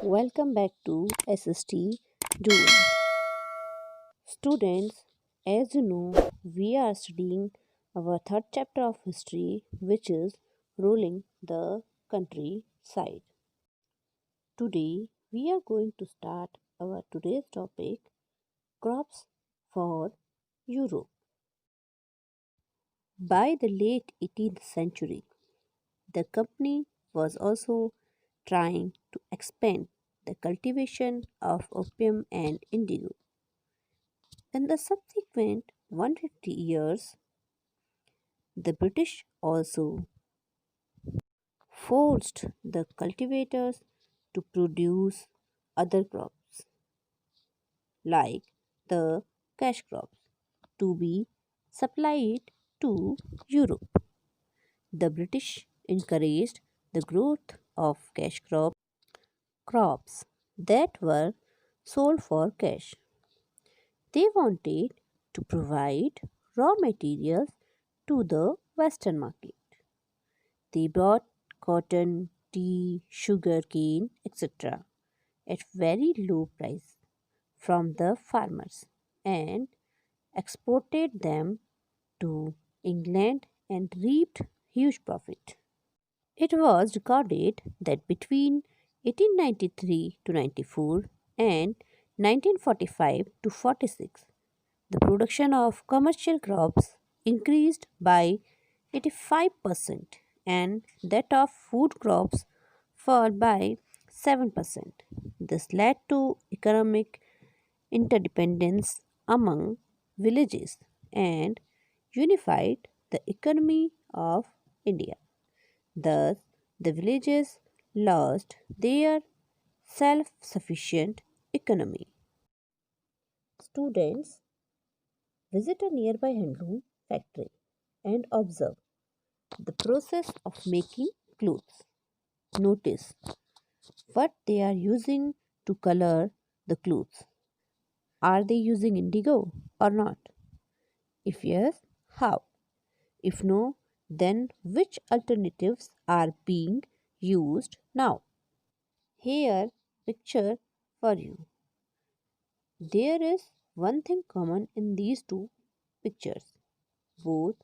Welcome back to S.St. June. Students, as you know, we are studying our third chapter of history, which is ruling the countryside. Today, we are going to start our today's topic crops for Europe. By the late 18th century, the company was also trying to expand the cultivation of opium and indigo. In the subsequent 150 years, the British also forced the cultivators to produce other crops like the cash crops to be supplied to Europe. The British encouraged the growth of crops that were sold for cash. They wanted to provide raw materials to the Western market. They bought cotton, tea, sugar cane, etc. at very low price from the farmers and exported them to England and reaped huge profit. It was recorded that between 1893 to 94 and 1945 to 46, the production of commercial crops increased by 85% and that of food crops fell by 7%. This led to economic interdependence among villages and unified the economy of India. Thus, the villages lost their self sufficient economy. Students visit a nearby handloom factory and observe the process of making clothes. Notice what they are using to color the clothes. Are they using indigo or not? If yes, how? If no, then which alternatives are being used now? Here, picture for you. There is one thing common in these two pictures. Both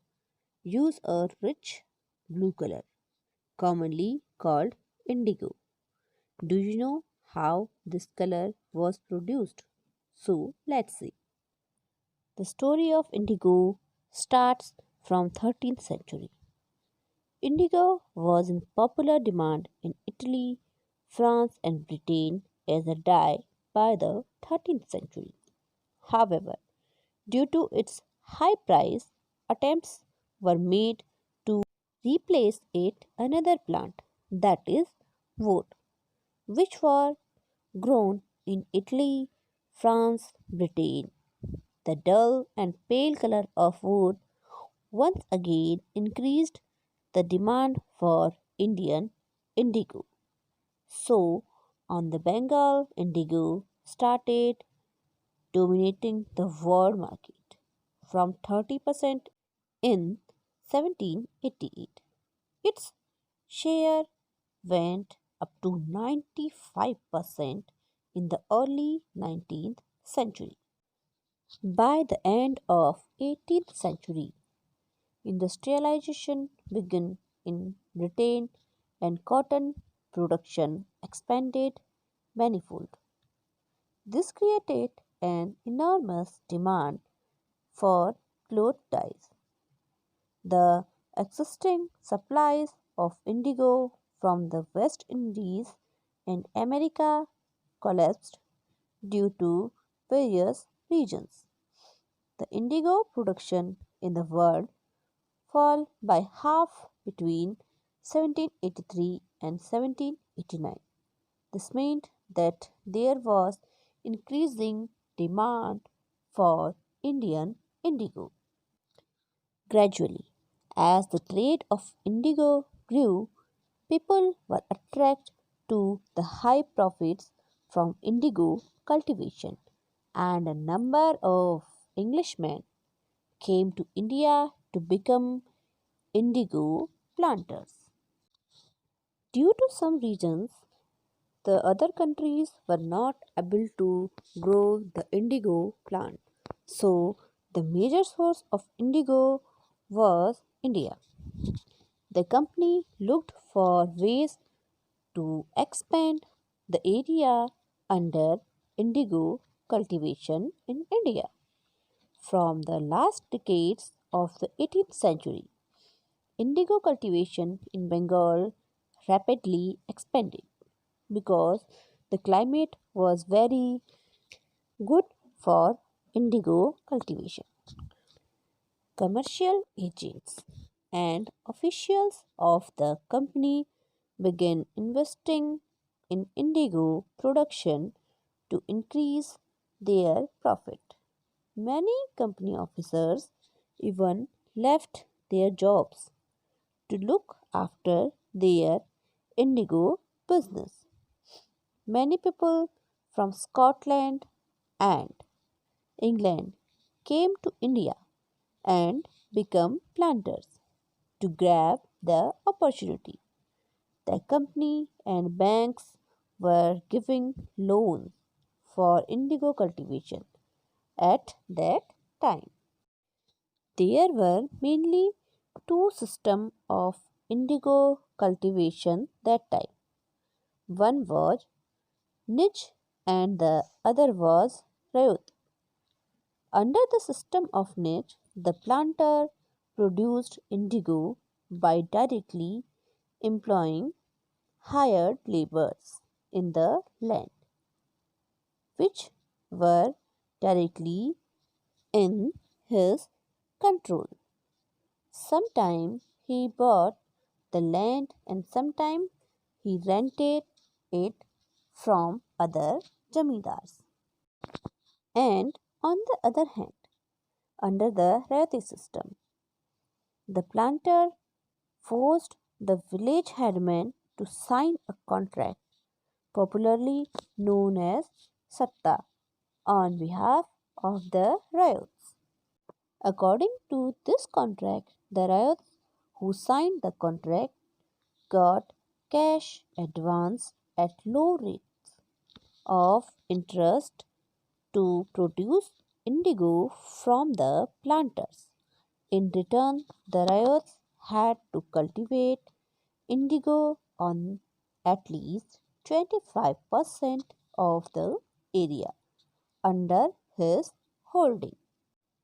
use a rich blue color, commonly called indigo. Do you know how this color was produced? So let's see. The story of indigo starts from 13th century. Indigo was in popular demand in Italy, France and Britain as a dye by the 13th century. However, due to its high price, attempts were made to replace it another plant, that is wood, which were grown in Italy, France, Britain. The dull and pale color of wood once again increased the demand for Indian indigo. So, on the Bengal indigo started dominating the world market from 30% in 1788. Its share went up to 95% in the early 19th century. By the end of 18th century, industrialization began in Britain and cotton production expanded manifold. This created an enormous demand for cloth dyes. The existing supplies of indigo from the West Indies and America collapsed due to various reasons. The indigo production in the world fell by half between 1783 and 1789. This meant that there was increasing demand for Indian indigo. Gradually, as the trade of indigo grew, people were attracted to the high profits from indigo cultivation, and a number of Englishmen came to India to become indigo planters. Due to some reasons, the other countries were not able to grow the indigo plant. So, the major source of indigo was India. The company looked for ways to expand the area under indigo cultivation in India. From the last decades of the 18th century, indigo cultivation in Bengal rapidly expanded because the climate was very good for indigo cultivation. Commercial agents and officials of the company began investing in indigo production to increase their profit. Many company officers even left their jobs to look after their indigo business. Many people from Scotland and England came to India and become planters to grab the opportunity. The company and banks were giving loans for indigo cultivation at that time. There were mainly two systems of indigo cultivation that time. One was niche and the other was ryoti. Under the system of niche, the planter produced indigo by directly employing hired laborers in the land, which were directly in his control. Sometime he bought the land and sometime he rented it from other jamidars. And on the other hand, under the ryoti system, the planter forced the village headman to sign a contract, popularly known as satta, on behalf of the ryots. According to this contract, the ryots who signed the contract got cash advance at low rates of interest to produce indigo from the planters. In return, the ryots had to cultivate indigo on at least 25% of the area under his holding.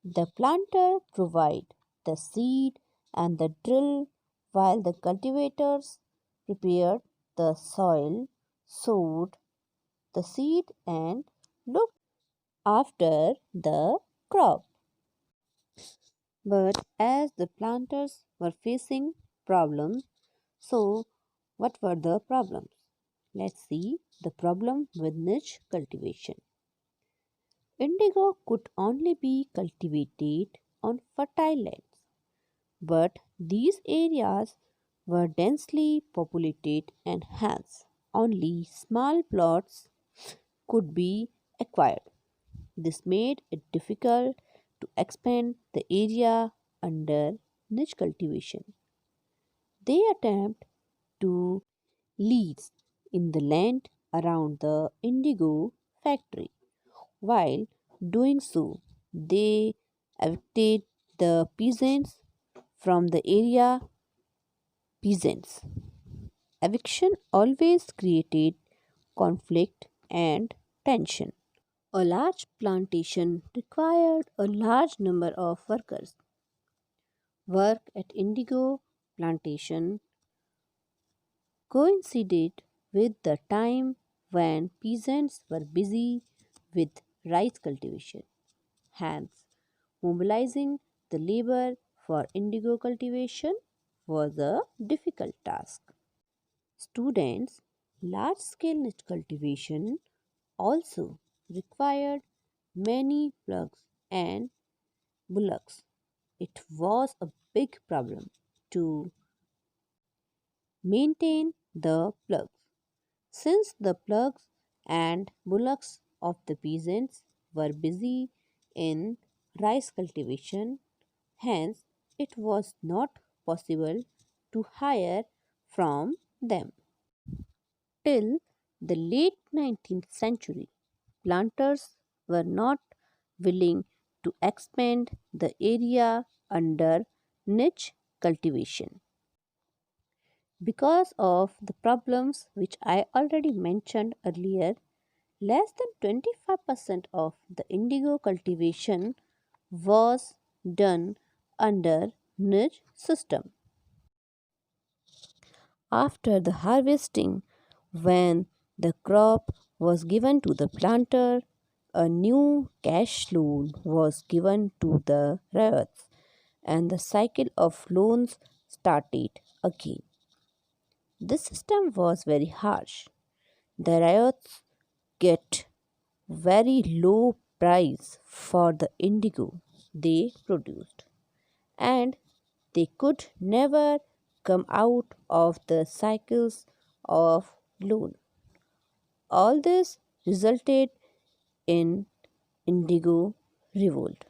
The planter provided the seed and the drill while the cultivators prepared the soil, sowed the seed and looked after the crop. But as the planters were facing problems, so what were the problems? Let's see the problem with niche cultivation. Indigo could only be cultivated on fertile lands, but these areas were densely populated and hence only small plots could be acquired. This made it difficult to expand the area under niche cultivation. They attempt to lease in the land around the indigo factory. While doing so, they evicted the peasants from the area. Peasants. Eviction always created conflict and tension. A large plantation required a large number of workers. Work at indigo plantation coincided with the time when peasants were busy with rice cultivation. Hence, mobilizing the labor for indigo cultivation was a difficult task. Students, large scale niche cultivation also required many plugs and bullocks. It was a big problem to maintain the plugs since the plugs and bullocks of the peasants were busy in rice cultivation. Hence, it was not possible to hire from them. Till The late 19th century, planters were not willing to expand the area under niche cultivation. Because of the problems which I already mentioned earlier, less than 25% of the indigo cultivation was done under niche system. After the harvesting, when the crop was given to the planter, a new cash loan was given to the ryots and the cycle of loans started again. This system was very harsh. The ryots get very low price for the indigo they produced, and they could never come out of the cycles of loan. All this resulted in Indigo Revolt,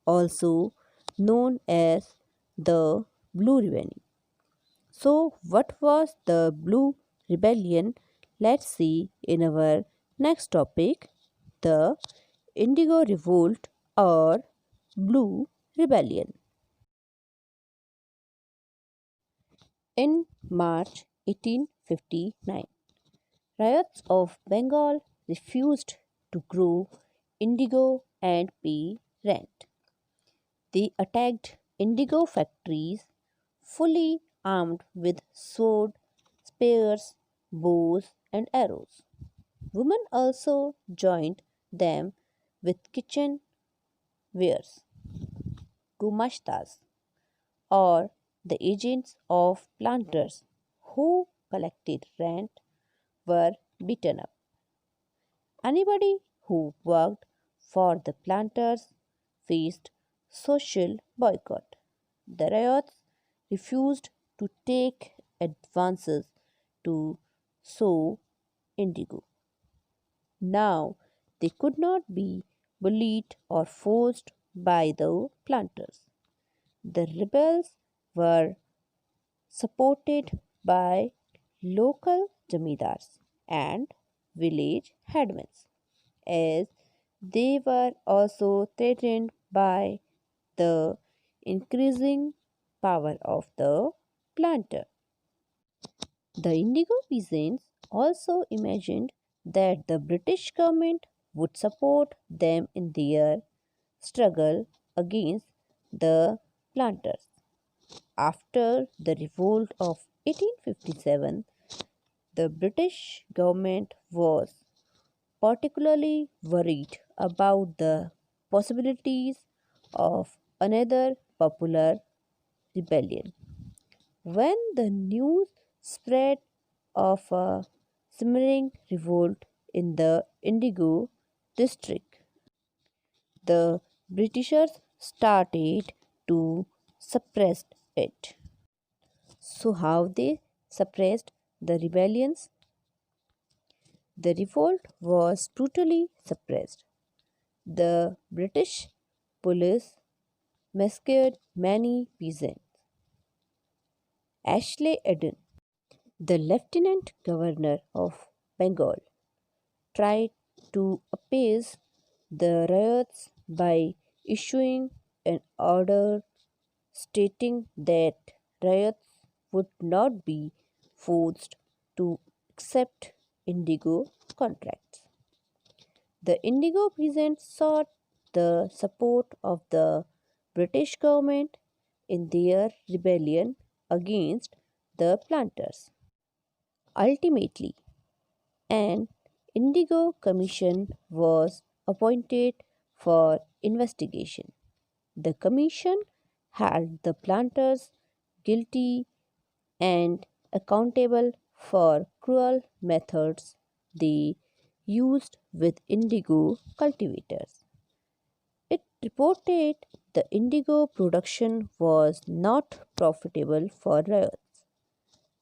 also known as the Blue Rebellion. So, what was the Blue Rebellion? Let's see in our next topic, the Indigo Revolt or Blue Rebellion. In March 1859, riots of Bengal refused to grow indigo and pay rent. They attacked indigo factories fully armed with swords, spears, bows, and arrows. Women also joined them with kitchen wares, gumashtas, or the agents of planters who collected rent were beaten up. Anybody who worked for the planters faced social boycott. The riots refused to take advances to sow indigo. Now they could not be bullied or forced by the planters. The rebels were supported by local jamidars and village headmen, as they were also threatened by the increasing power of the planter. The indigo peasants also imagined that the British government would support them in their struggle against the planters. After the revolt of 1857, the British government was particularly worried about the possibilities of another popular rebellion. When the news spread of a simmering revolt in the Indigo district, the Britishers started to suppress it. So, how they suppressed the rebellions? The revolt was brutally suppressed. The British police massacred many peasants. Ashley Eden, the lieutenant governor of Bengal, tried to appease the riots by issuing an order stating that riots would not be forced to accept indigo contracts. The indigo peasants sought the support of the British government in their rebellion against the planters. Ultimately, an indigo commission was appointed for investigation. The commission held the planters guilty and accountable for cruel methods they used with indigo cultivators. It reported the indigo production was not profitable for riots.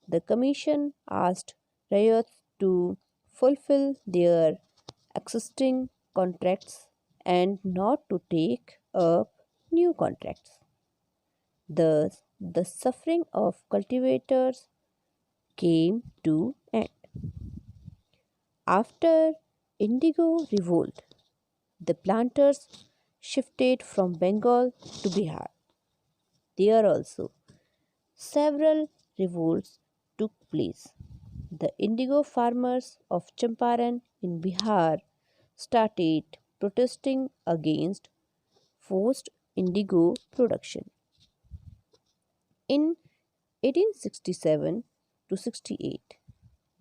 The commission asked riots to fulfill their existing contracts and not to take up new contracts. Thus, the suffering of cultivators came to end. After Indigo Revolt, the planters shifted from Bengal to Bihar. There also, several revolts took place. The indigo farmers of Champaran in Bihar started protesting against forced indigo production. In 1867 to 68,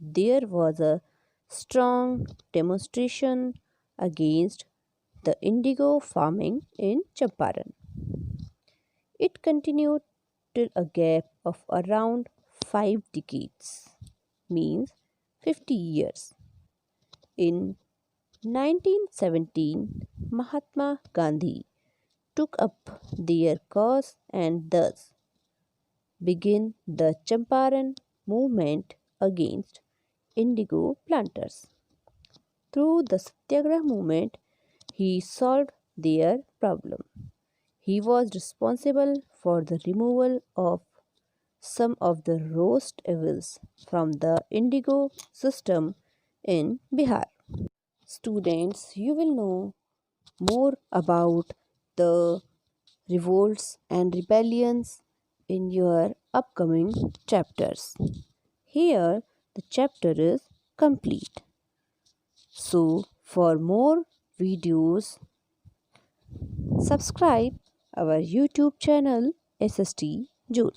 there was a strong demonstration against the indigo farming in Champaran. It continued till a gap of around 5 decades, means 50 years. In 1917, Mahatma Gandhi took up their cause and thus began the Champaran movement against indigo planters. Through the Satyagraha movement, he solved their problem. He was responsible for the removal of some of the roast evils from the indigo system in Bihar. Students, you will know more about the revolts and rebellions in your upcoming chapters. Here, the chapter is complete. So, for more videos, subscribe our YouTube channel S.St. June.